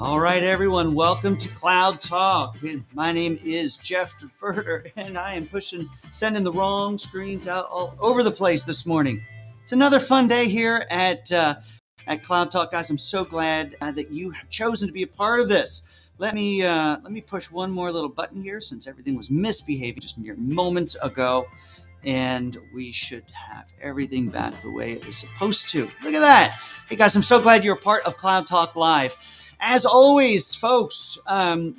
All right, everyone, welcome to Cloud Talk. My name is Jeff DeVerter, and I am sending the wrong screens out all over the place this morning. It's another fun day here at Cloud Talk, guys. I'm so glad that you have chosen to be a part of this. Let me push one more little button here, since everything was misbehaving just mere moments ago, and we should have everything back the way it was supposed to. Look at that. Hey, guys, I'm so glad you're a part of Cloud Talk Live. As always, folks,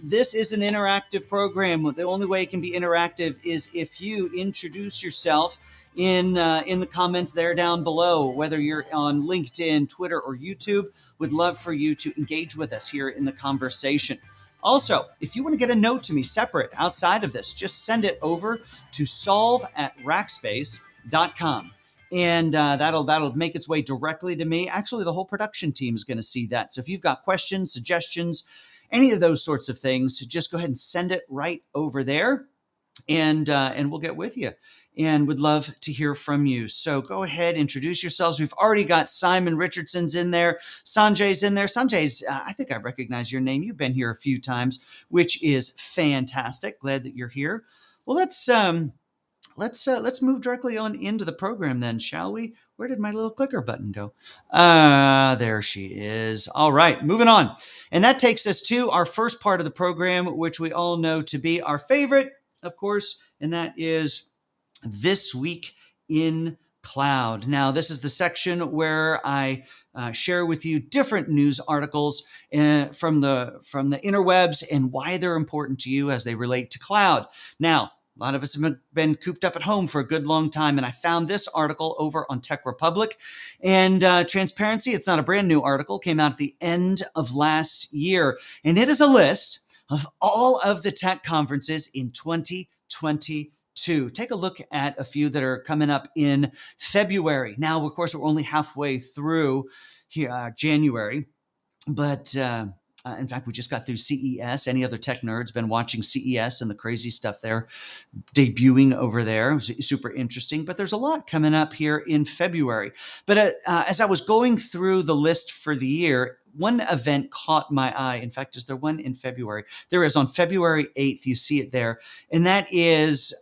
this is an interactive program. The only way it can be interactive is if you introduce yourself in the comments there down below, whether you're on LinkedIn, Twitter, or YouTube. Would love for you to engage with us here in the conversation. Also, if you want to get a note to me separate outside of this, just send it over to solve@rackspace.com. And that'll make its way directly to me. Actually, the whole production team is going to see that. So if you've got questions, suggestions, any of those sorts of things, just go ahead and send it right over there, and we'll get with you. And would love to hear from you. So go ahead, introduce yourselves. We've already got Simon Richardson's in there. Sanjay's in there. Sanjay's, I think I recognize your name. You've been here a few times, which is fantastic. Glad that you're here. Well, let's move directly on into the program then, shall we? Where did my little clicker button go? There she is. All right, moving on. And that takes us to our first part of the program, which we all know to be our favorite, of course, and that is This Week in Cloud. Now, this is the section where I share with you different news articles from the interwebs and why they're important to you as they relate to cloud. Now, a lot of us have been cooped up at home for a good long time, and I found this article over on Tech Republic. And transparency, it's not a brand new article, came out at the end of last year, and it is a list of all of the tech conferences in 2022. Take a look at a few that are coming up in February. Now, of course, we're only halfway through here, January, but in fact, we just got through CES. Any other tech nerds been watching CES and the crazy stuff they're debuting over there? It was super interesting, but there's a lot coming up here in February. But as I was going through the list for the year, one event caught my eye. In fact, is there one in February? There is on February 8th. You see it there. And that is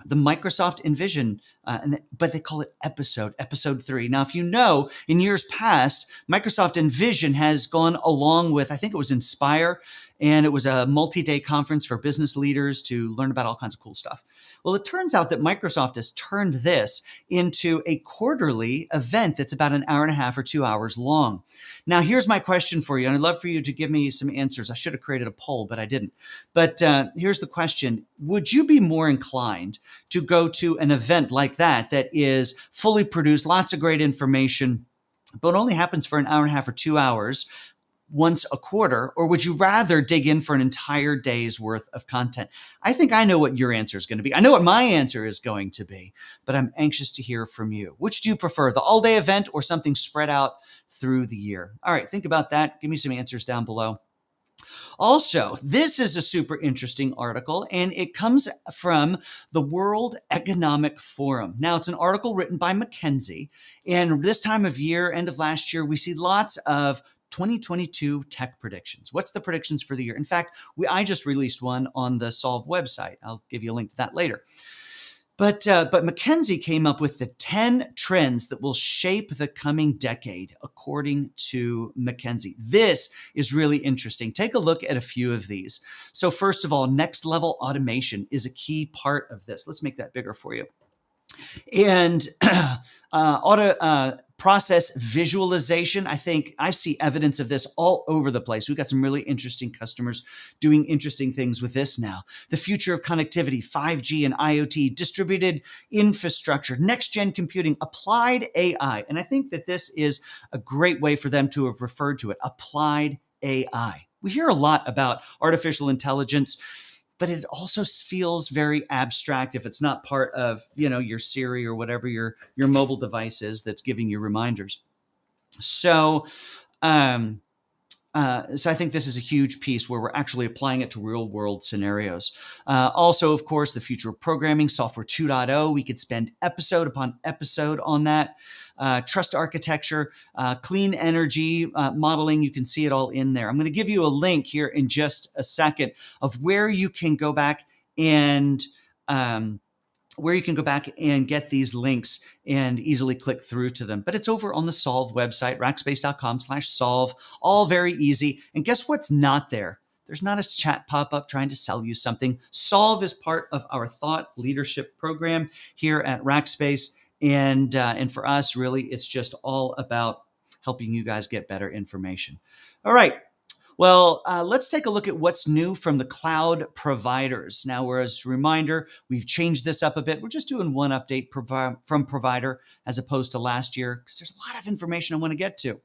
the Microsoft Envision, but they call it Episode 3. Now, if you know, in years past, Microsoft Envision has gone along with, I think it was Inspire, and it was a multi-day conference for business leaders to learn about all kinds of cool stuff. Well, it turns out that Microsoft has turned this into a quarterly event that's about an hour and a half or 2 hours long. Now, here's my question for you, and I'd love for you to give me some answers. I should have created a poll, but I didn't. But here's the question. Would you be more inclined to go to an event like that is fully produced, lots of great information, but only happens for an hour and a half or 2 hours once a quarter, or would you rather dig in for an entire day's worth of content? I think I know what your answer is going to be. I know what my answer is going to be, but I'm anxious to hear from you. Which do you prefer, the all-day event or something spread out through the year? All right, think about that. Give me some answers down below. Also, this is a super interesting article, and it comes from the World Economic Forum. Now, it's an article written by McKinsey, and this time of year, end of last year, we see lots of 2022 tech predictions. What's the predictions for the year? In fact, I just released one on the Solve website. I'll give you a link to that later. But McKinsey came up with the 10 trends that will shape the coming decade, according to McKinsey. This is really interesting. Take a look at a few of these. So first of all, next level automation is a key part of this. Let's make that bigger for you. And process visualization. I think I see evidence of this all over the place. We've got some really interesting customers doing interesting things with this now. The future of connectivity, 5G and IoT, distributed infrastructure, next-gen computing, applied AI. And I think that this is a great way for them to have referred to it, applied AI. We hear a lot about artificial intelligence, but it also feels very abstract if it's not part of, your Siri or whatever your mobile device is that's giving you reminders. So So I think this is a huge piece where we're actually applying it to real world scenarios. Also, of course, the future of programming, software 2.0. We could spend episode upon episode on that. Trust architecture, clean energy modeling. You can see it all in there. I'm going to give you a link here in just a second of where you can go back and get these links and easily click through to them. But it's over on the Solve website, rackspace.com/solve, all very easy. And guess what's not there? There's not a chat pop-up trying to sell you something. Solve is part of our thought leadership program here at Rackspace. And for us, really, it's just all about helping you guys get better information. All right. Well, let's take a look at what's new from the cloud providers. Now, as a reminder, we've changed this up a bit. We're just doing one update from provider as opposed to last year because there's a lot of information I want to get to.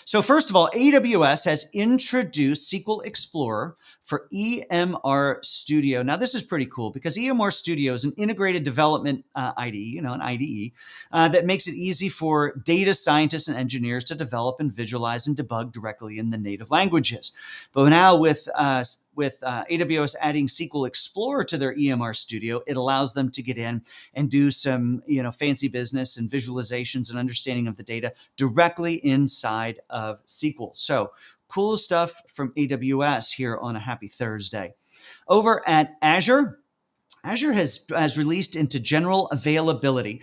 So first of all, AWS has introduced SQL Explorer for EMR Studio. Now, this is pretty cool because EMR Studio is an integrated development IDE, an IDE, that makes it easy for data scientists and engineers to develop and visualize and debug directly in the native languages. But now with AWS adding SQL Explorer to their EMR Studio, it allows them to get in and do some, fancy business and visualizations and understanding of the data directly inside of SQL. So cool stuff from AWS here on a happy Thursday. Over at Azure has released into general availability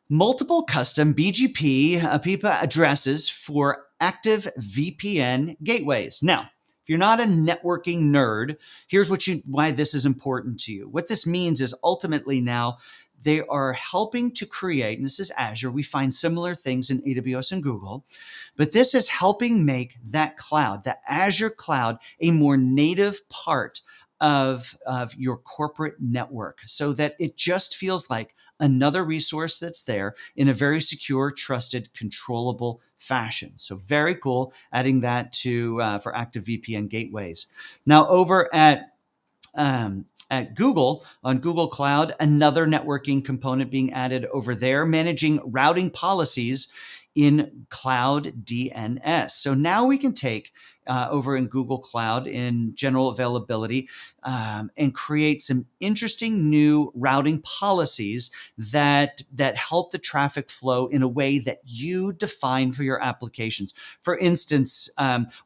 multiple custom BGP APIPA addresses for active VPN gateways. Now, if you're not a networking nerd, here's why this is important to you. What this means is ultimately now they are helping to create, and this is Azure, we find similar things in AWS and Google, but this is helping make that cloud, the Azure cloud, a more native part of your corporate network so that it just feels like another resource that's there in a very secure, trusted, controllable fashion. So very cool, adding that to for active VPN gateways. Now over at Google, on Google Cloud, another networking component being added over there, managing routing policies in Cloud DNS. So now we can take over in Google Cloud in general availability and create some interesting new routing policies that help the traffic flow in a way that you define for your applications. For instance,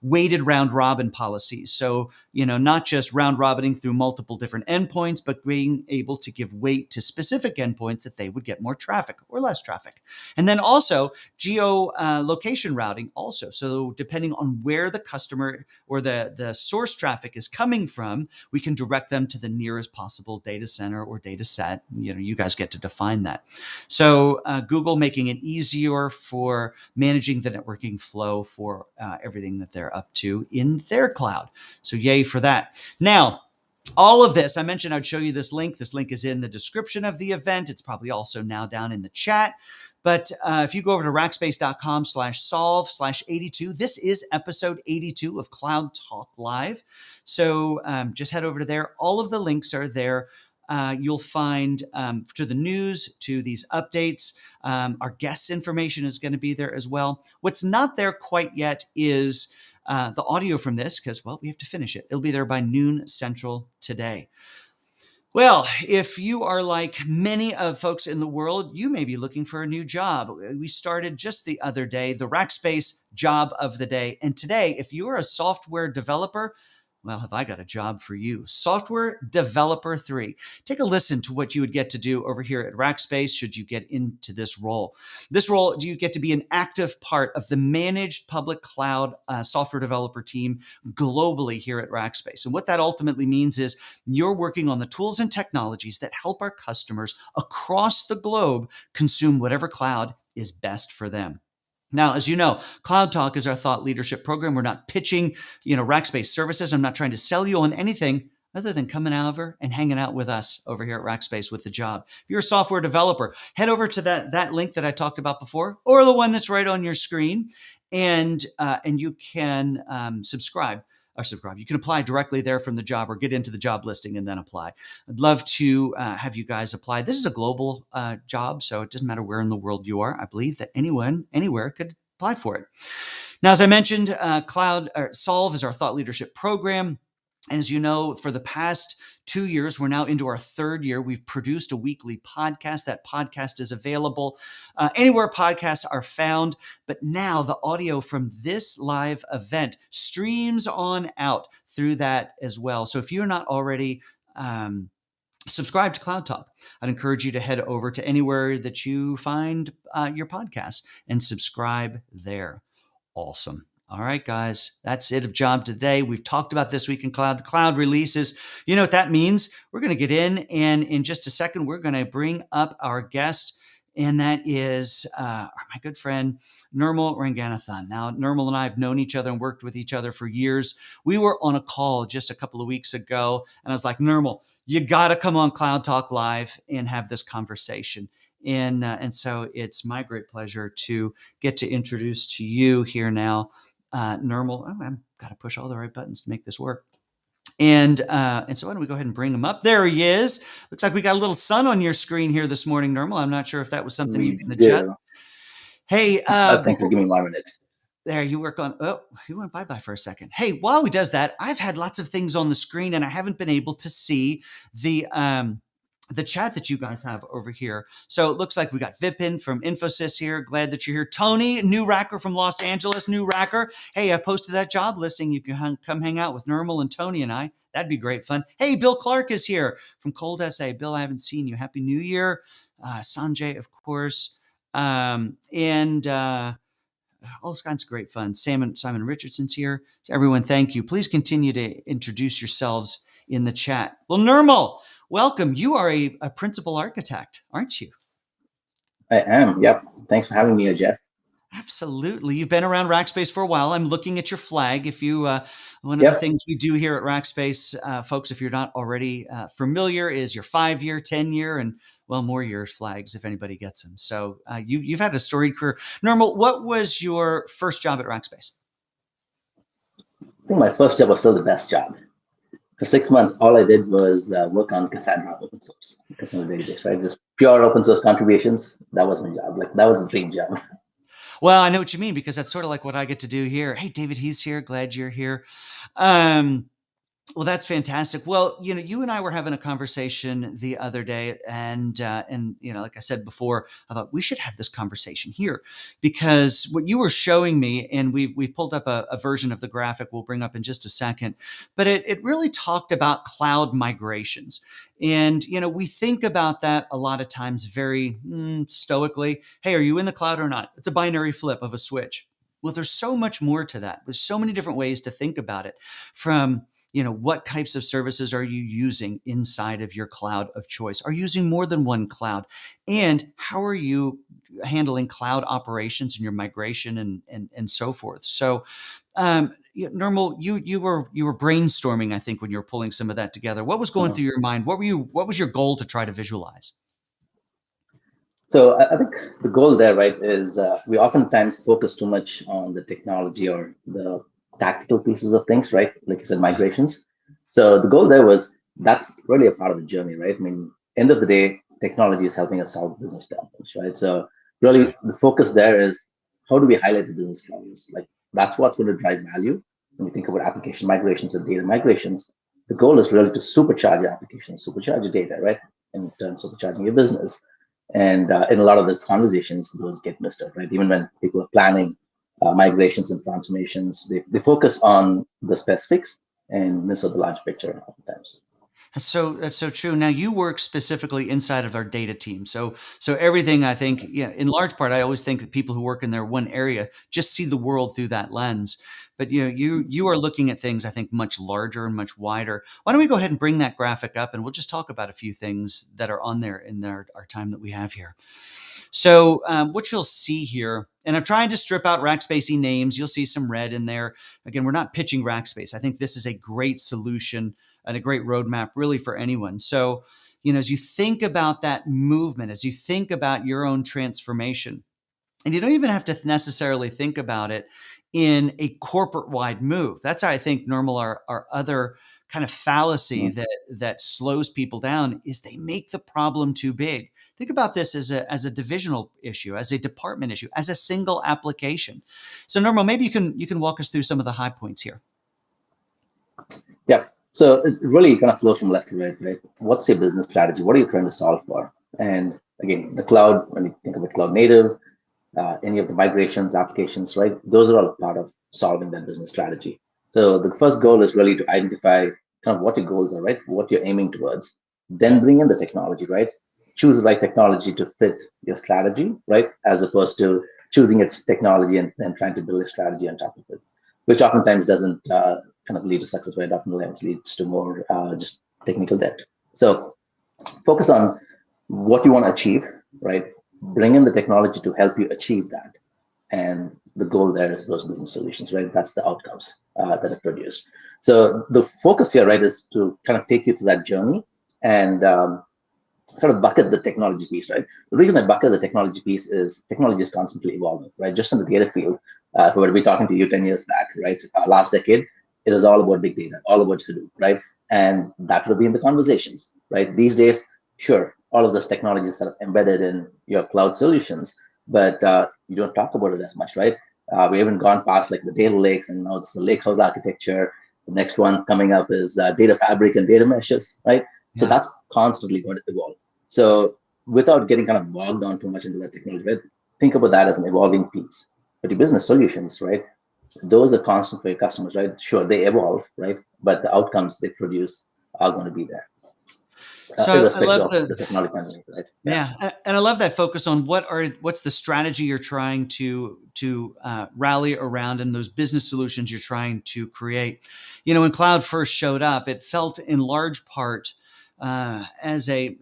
weighted round robin policies. So, not just round robining through multiple different endpoints, but being able to give weight to specific endpoints that they would get more traffic or less traffic. And then also location routing also. So depending on where the customer or the source traffic is coming from, we can direct them to the nearest possible data center or data set. You guys get to define that. So Google making it easier for managing the networking flow for everything that they're up to in their cloud. So yay for that. Now, all of this, I mentioned I'd show you this link. This link is in the description of the event. It's probably also now down in the chat. But if you go over to rackspace.com/solve/82, this is episode 82 of Cloud Talk Live. So just head over to there. All of the links are there. You'll find to the news, to these updates. Our guests' information is going to be there as well. What's not there quite yet is the audio from this because, we have to finish it. It'll be there by noon Central today. Well, if you are like many of folks in the world, you may be looking for a new job. We started just the other day, the Rackspace Job of the Day. And today, if you are a software developer, have I got a job for you. Software Developer 3. Take a listen to what you would get to do over here at Rackspace should you get into this role. This role, you get to be an active part of the managed public cloud software developer team globally here at Rackspace. And what that ultimately means is you're working on the tools and technologies that help our customers across the globe consume whatever cloud is best for them. Now, as you know, Cloud Talk is our thought leadership program. We're not pitching, Rackspace services. I'm not trying to sell you on anything other than coming over and hanging out with us over here at Rackspace with the job. If you're a software developer, head over to that link that I talked about before, or the one that's right on your screen, and you can subscribe. You can apply directly there from the job or get into the job listing and then apply. I'd love to have you guys apply. This is a global job, so it doesn't matter where in the world you are. I believe that anyone, anywhere could apply for it. Now, as I mentioned, Cloud or Solve is our thought leadership program. And as you know, for the past 2 years, we're now into our third year. We've produced a weekly podcast. That podcast is available anywhere podcasts are found. But now the audio from this live event streams on out through that as well. So if you're not already subscribe to Cloud Talk, I'd encourage you to head over to anywhere that you find your podcasts and subscribe there. Awesome. All right, guys, that's it of Job today. We've talked about This Week in Cloud, the cloud releases. You know what that means? We're going to get and in just a second, we're going to bring up our guest, and that is my good friend, Nirmal Ranganathan. Now, Nirmal and I have known each other and worked with each other for years. We were on a call just a couple of weeks ago, and I was like, Nirmal, you got to come on Cloud Talk Live and have this conversation. And so it's my great pleasure to get to introduce to you here now, Nirmal. Oh, I've got to push all the right buttons to make this work. And so why don't we go ahead and bring him up? There he is. Looks like we got a little sun on your screen here this morning, Nirmal. I'm not sure if that was something you can adjust. Hey, thanks for giving me 1 minute. There, you work on. Oh, he went bye-bye for a second. Hey, while he does that, I've had lots of things on the screen, and I haven't been able to see the chat that you guys have over here. So it looks like we got Vipin from Infosys here. Glad that you're here. Tony, new racker from Los Angeles, new racker. Hey, I posted that job listing. You can come hang out with Nirmal and Tony and I. That'd be great fun. Hey, Bill Clark is here from Cold SA. Bill, I haven't seen you. Happy New Year. Sanjay, of course. All kinds of great fun. Simon Richardson's here. So everyone, thank you. Please continue to introduce yourselves in the chat. Well, Nirmal, welcome. You are a principal architect, aren't you? I am. Yep. Thanks for having me, Jeff. Absolutely. You've been around Rackspace for a while. I'm looking at your flag. If you, one of the things we do here at Rackspace, folks, if you're not already familiar, is your 5-year, 10-year, and more years flags if anybody gets them. So you've had a storied career. Nirmal, what was your first job at Rackspace? I think my first job was still the best job. For 6 months, all I did was work on Cassandra open source, Cassandra database, right? Just pure open source contributions. That was my job. Like that was a dream job. Well, I know what you mean, because that's sort of like what I get to do here. Hey, David, he's here. Glad you're here. Well, that's fantastic. Well, you and I were having a conversation the other day, and like I said before, I thought we should have this conversation here, because what you were showing me, and we pulled up a version of the graphic we'll bring up in just a second, but it really talked about cloud migrations. And, we think about that a lot of times very stoically. Hey, are you in the cloud or not? It's a binary flip of a switch. Well, there's so much more to that. There's so many different ways to think about it, from what types of services are you using inside of your cloud of choice? Are you using more than one cloud? And how are you handling cloud operations and your migration and so forth? So, Nirmal, you were brainstorming, I think, when you were pulling some of that together. What was going through your mind? What was your goal to try to visualize? So I think the goal there, right, is we oftentimes focus too much on the technology or the tactical pieces of things, right? Like you said, migrations. So the goal there was, that's really a part of the journey, right? I mean, end of the day, technology is helping us solve business problems, right? So really the focus there is, how do we highlight the business problems? Like that's what's going to drive value. When we think about application migrations or data migrations, the goal is really to supercharge your applications, supercharge your data, right? In terms of supercharging your business. And in a lot of those conversations, those get missed out, right? Even when people are planning migrations and transformations, they focus on the specifics and miss out the large picture oftentimes. That's so true. Now you work specifically inside of our data team. So everything, I think, in large part, I always think that people who work in their one area just see the world through that lens. But you are looking at things, I think, much larger and much wider. Why don't we go ahead and bring that graphic up, and we'll just talk about a few things that are on there in our time that we have here. So what you'll see here, and I'm trying to strip out Rackspacey names. You'll see some red in there. Again, we're not pitching Rackspace. I think this is a great solution and a great roadmap really for anyone. So, as you think about that movement, as you think about your own transformation, and you don't even have to necessarily think about it in a corporate-wide move. That's how I think, Nirmal, our other kind of fallacy Mm. that slows people down is they make the problem too big. Think about this as a divisional issue, as a department issue, as a single application. So, Norma, maybe you can walk us through some of the high points here. Yeah. So it really kind of flows from left to right, right? What's your business strategy? What are you trying to solve for? And again, the cloud, when you think of it, cloud native, any of the migrations, applications, right? Those are all a part of solving that business strategy. So the first goal is really to identify kind of what your goals are, right? What you're aiming towards. Then bring in the technology, right? Choose the right technology to fit your strategy, right? As opposed to choosing its technology and then trying to build a strategy on top of it, which oftentimes doesn't kind of lead to success, right? Oftentimes leads to more just technical debt. So focus on what you want to achieve, right? Bring in the technology to help you achieve that. And the goal there is those business solutions, right? That's the outcomes that are produced. So the focus here, right, is to kind of take you to that journey and sort of bucket the technology piece, right? The reason I bucket the technology piece is technology is constantly evolving, right? Just in the data field, if we were to be talking to you 10 years back, right? Last decade, it was all about big data, all about Hadoop, right? And that would be in the conversations, right? These days, sure, all of those technologies are embedded in your cloud solutions, but you don't talk about it as much, right? We haven't gone past like the data lakes, and now it's the lakehouse architecture. The next one coming up is data fabric and data meshes, right? So Yeah. that's constantly going to evolve. So without getting kind of bogged down too much into that technology, right? Think about that as an evolving piece. But your business solutions, right? Those are constant for your customers, right? Sure, they evolve, right? But the outcomes they produce are going to be there, So I irrespective love of the the technology underneath, right? Yeah. Yeah, and I love that focus on what's the strategy you're trying to rally around, and those business solutions you're trying to create. When cloud first showed up, it felt in large part as a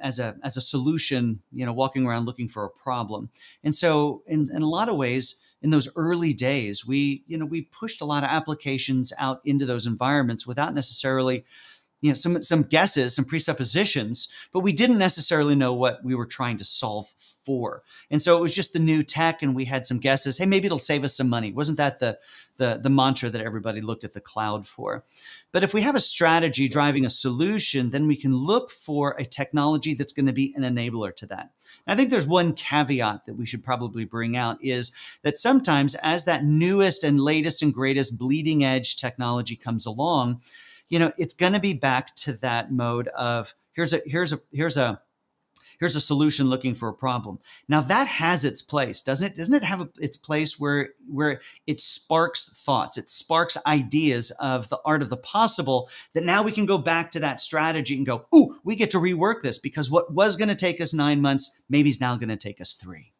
solution. Walking around looking for a problem, and so in a lot of ways. In those early days, we pushed a lot of applications out into those environments without necessarily some guesses, some presuppositions, but we didn't necessarily know what we were trying to solve for. And so it was just the new tech, and we had some guesses. Hey, maybe it'll save us some money. Wasn't that the mantra that everybody looked at the cloud for? But if we have a strategy driving a solution, then we can look for a technology that's going to be an enabler to that. And I think there's one caveat that we should probably bring out is that sometimes as that newest and latest and greatest bleeding edge technology comes along, it's going to be back to that mode of here's a solution looking for a problem. Now that has its place, doesn't it? Doesn't it have its place where it sparks thoughts, it sparks ideas of the art of the possible, that now we can go back to that strategy and go, ooh, we get to rework this because what was going to take us 9 months maybe is now going to take us 3.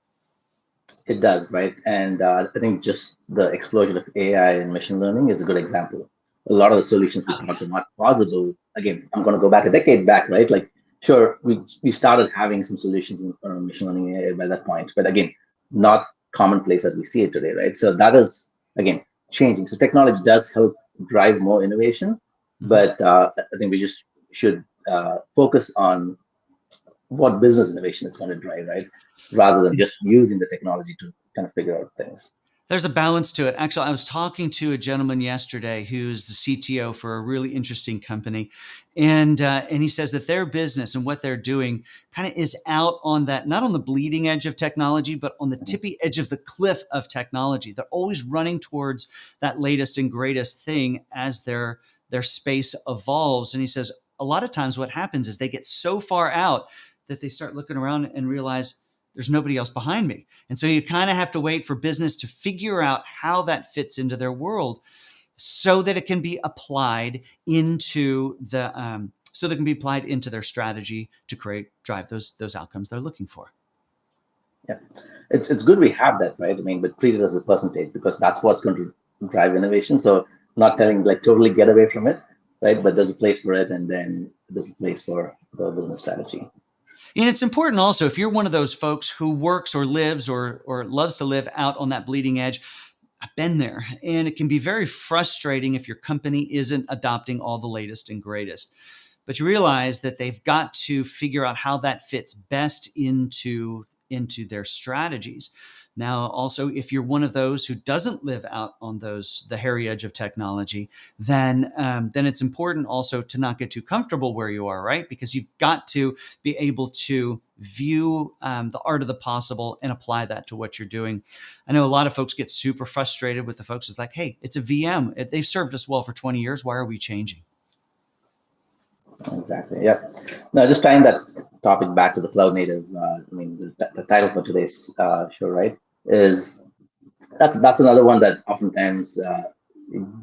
It does, right? And I think just the explosion of AI and machine learning is a good example. A lot of the solutions we Oh yeah. thought were not possible. Again, I'm going to go back a decade back, right? Like, sure, we started having some solutions in machine learning AI by that point, but again, not commonplace as we see it today, right? So that is again changing. So technology does help drive more innovation, Mm-hmm. but I think we just should focus on what business innovation it's going to drive, right? Rather than just using the technology to kind of figure out things. There's a balance to it. Actually, I was talking to a gentleman yesterday who's the CTO for a really interesting company, and he says that their business and what they're doing kind of is out on that, not on the bleeding edge of technology, but on the Mhm. tippy edge of the cliff of technology. They're always running towards that latest and greatest thing as their space evolves. And he says a lot of times what happens is they get so far out that they start looking around and realize there's nobody else behind me. And so you kind of have to wait for business to figure out how that fits into their world so that it can be applied into their strategy to drive those outcomes they're looking for. Yeah, it's good we have that, right? I mean, but treat it as a percentage because that's what's going to drive innovation. So not telling like totally get away from it, right? But there's a place for it, and then there's a place for the business strategy. And it's important also if you're one of those folks who works or lives or loves to live out on that bleeding edge. I've been there, and it can be very frustrating if your company isn't adopting all the latest and greatest. But you realize that they've got to figure out how that fits best into their strategies. Now, also, if you're one of those who doesn't live out on the hairy edge of technology, then it's important also to not get too comfortable where you are, right? Because you've got to be able to view the art of the possible and apply that to what you're doing. I know a lot of folks get super frustrated with the folks. It's like, hey, it's a VM. They've served us well for 20 years. Why are we changing? Exactly. Yeah. Now, just tying that topic back to the cloud native. I mean, the title for today's show, right, is that's another one that oftentimes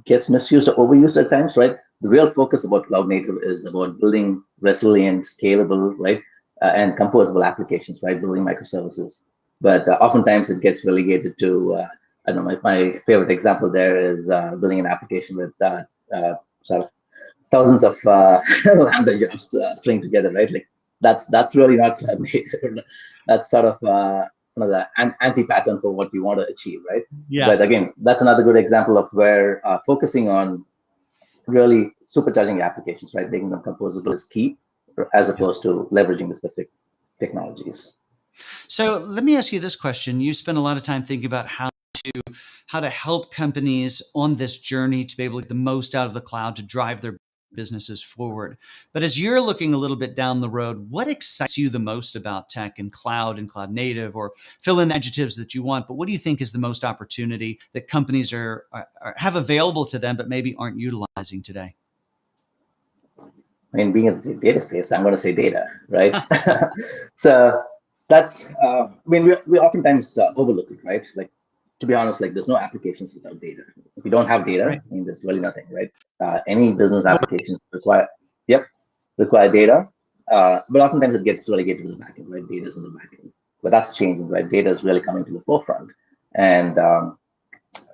gets misused or overused at times, right? The real focus about cloud native is about building resilient, scalable, right, and composable applications, right? Building microservices. But oftentimes it gets relegated to, I don't know, my favorite example there is building an application with sort of thousands of lambda jobs string together, right? Like that's really not cloud native. That's sort of one of the anti-pattern for what you want to achieve, right? Yeah. But again, that's another good example of where focusing on really supercharging applications, right, making them composable is key, as Yeah. opposed to leveraging the specific technologies. So let me ask you this question. You spend a lot of time thinking about how to help companies on this journey to be able to get the most out of the cloud to drive their businesses forward. But as you're looking a little bit down the road, what excites you the most about tech and cloud native, or fill in the adjectives that you want? But what do you think is the most opportunity that companies have available to them, but maybe aren't utilizing today? I mean, being in the data space, I'm going to say data, right? So that's, I mean, we oftentimes overlook it, right? Like, to be honest, like there's no applications without data. If you don't have data, Right. I mean, there's really nothing, right? Any business applications yep, require data, but oftentimes it gets relegated to the backend, right? Data is in the backend, but that's changing, right? Data is really coming to the forefront, and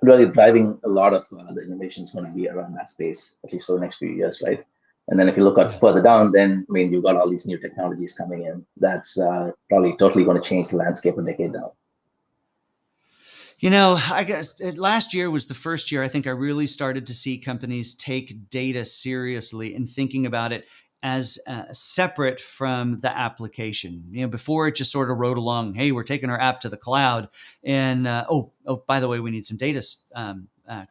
really driving a lot of the innovation is going to be around that space, at least for the next few years, right? And then if you look at Yeah. further down, then I mean, you've got all these new technologies coming in. That's probably totally going to change the landscape a decade down. You know, I guess last year was the first year I think I really started to see companies take data seriously and thinking about it as separate from the application. You know, before it just sort of rode along. Hey, we're taking our app to the cloud, and by the way, we need some data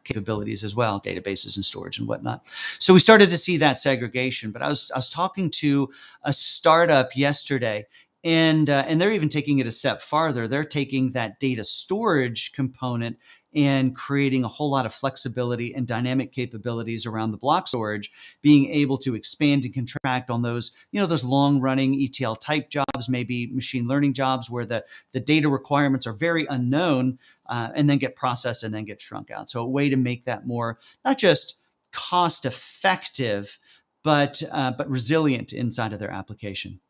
capabilities as well, databases and storage and whatnot. So we started to see that segregation. But I was talking to a startup yesterday, and they're even taking it a step farther. They're taking that data storage component and creating a whole lot of flexibility and dynamic capabilities around the block storage, being able to expand and contract on those, those long running ETL type jobs, maybe machine learning jobs where the data requirements are very unknown, and then get processed and then get shrunk out. So a way to make that more, not just cost effective, but resilient inside of their application.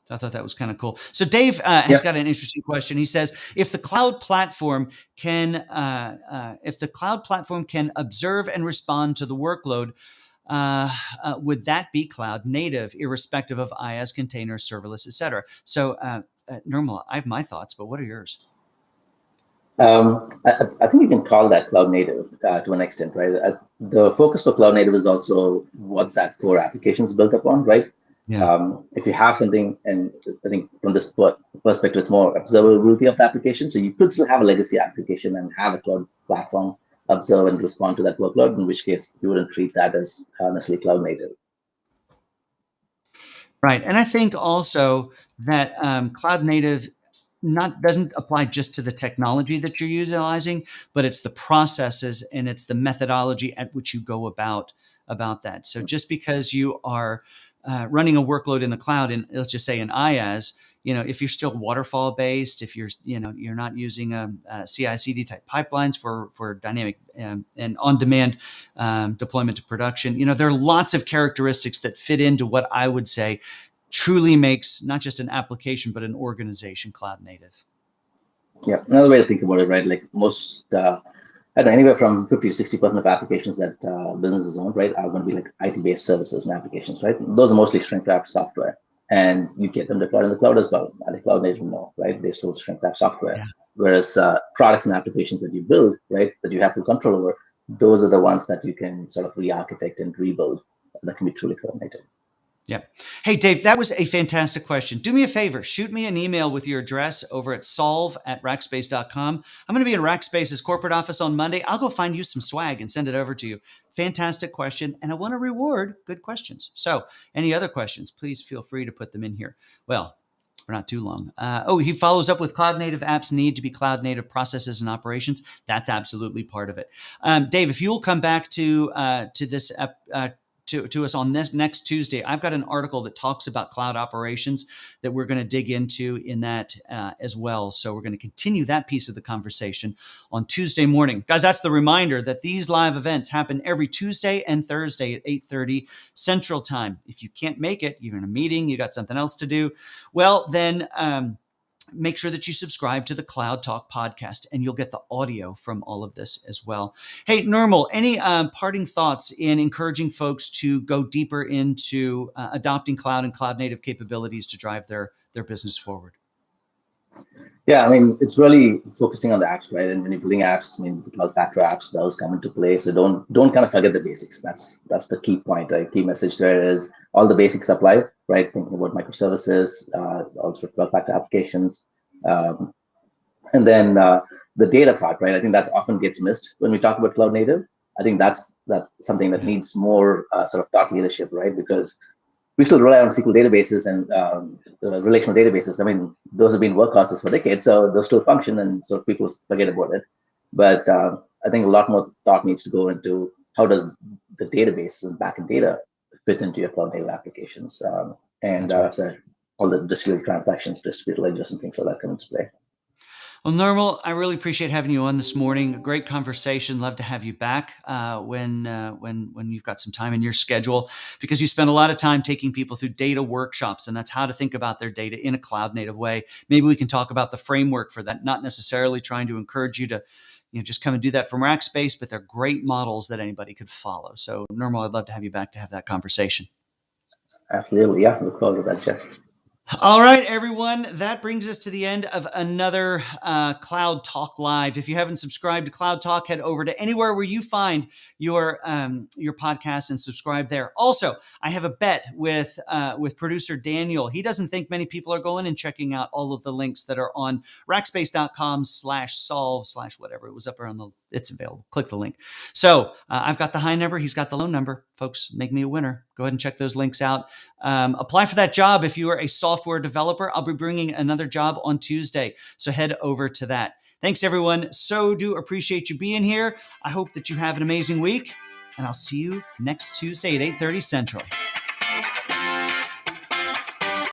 So I thought that was kind of cool. So Dave has Yep. got an interesting question. He says, if the cloud platform can observe and respond to the workload, would that be cloud native, irrespective of IaaS, container, serverless, etc.? So Nirmala, I have my thoughts, but what are yours? I think you can call that cloud native to an extent, right? The focus for cloud native is also what that core application is built upon, right? Yeah. If you have something, and I think from this perspective, it's more observability of the application. So you could still have a legacy application and have a cloud platform observe and respond to that workload, in which case you wouldn't treat that as necessarily cloud native. Right. And I think also that cloud native not doesn't apply just to the technology that you're utilizing, but it's the processes and it's the methodology at which you go about that. So just because you are running a workload in the cloud, and let's just say in IaaS, if you're still waterfall based, if you're not using CI/CD type pipelines for dynamic and on demand deployment to production, there are lots of characteristics that fit into what I would say truly makes not just an application, but an organization cloud native. Yeah, another way to think about it, right? Like most, I don't know, anywhere from 50 to 60% of applications that businesses own, right, are going to be like IT-based services and applications, right? Those are mostly shrink-wrapped software, and you get them deployed in the cloud as well. At the cloud native, no, right? They still shrink-wrapped software. Yeah. Whereas products and applications that you build, right, that you have full control over, those are the ones that you can sort of re-architect and rebuild. That can be truly cloud native. Yep. Hey, Dave, that was a fantastic question. Do me a favor, shoot me an email with your address over at solve@rackspace.com. I'm going to be in Rackspace's corporate office on Monday. I'll go find you some swag and send it over to you. Fantastic question. And I want to reward good questions. So, any other questions, please feel free to put them in here. Well, for not too long. He follows up with cloud native apps need to be cloud native processes and operations. That's absolutely part of it. Dave, if you'll come back to this to us on this next Tuesday, I've got an article that talks about cloud operations that we're going to dig into in that as well. So we're going to continue that piece of the conversation on Tuesday morning. Guys, that's the reminder that these live events happen every Tuesday and Thursday at 8:30 Central Time. If you can't make it, you're in a meeting, you got something else to do, well, then make sure that you subscribe to the Cloud Talk podcast and you'll get the audio from all of this as well. Hey, Nirmal, any parting thoughts in encouraging folks to go deeper into adopting cloud and cloud native capabilities to drive their business forward? Yeah, I mean, it's really focusing on the apps, right? And when you're building apps, I mean, the cloud factor apps, those come into play. So don't kind of forget the basics. That's the key point, right? Key message there is all the basics apply, right? Thinking about microservices, also cloud factor applications, um, and then the data part, right? I think that often gets missed when we talk about cloud native. I think that's something that Yeah. needs more sort of thought leadership, right? Because we still rely on SQL databases and relational databases. I mean, those have been workhorses for decades, so those still function, and so people forget about it. But I think a lot more thought needs to go into how does the database and backend data fit into your cloud native applications, and That's right. that's where all the distributed transactions, distributed ledgers, and things like that come into play. Well, Nirmal, I really appreciate having you on this morning. Great conversation. Love to have you back when you've got some time in your schedule, because you spend a lot of time taking people through data workshops, and that's how to think about their data in a cloud native way. Maybe we can talk about the framework for that. Not necessarily trying to encourage you to, just come and do that from Rackspace, but they're great models that anybody could follow. So, Nirmal, I'd love to have you back to have that conversation. Absolutely, yeah. Look forward to that, Jeff. All right, everyone. That brings us to the end of another Cloud Talk Live. If you haven't subscribed to Cloud Talk, head over to anywhere where you find your podcast and subscribe there. Also, I have a bet with producer Daniel. He doesn't think many people are going and checking out all of the links that are on rackspace.com/solve/whatever. It was up around it's available. Click the link. So I've got the high number. He's got the low number. Folks, make me a winner. Go ahead and check those links out. Apply for that job if you are a software developer. I'll be bringing another job on Tuesday, so head over to that. Thanks, everyone. So do appreciate you being here. I hope that you have an amazing week, and I'll see you next Tuesday at 8:30 Central.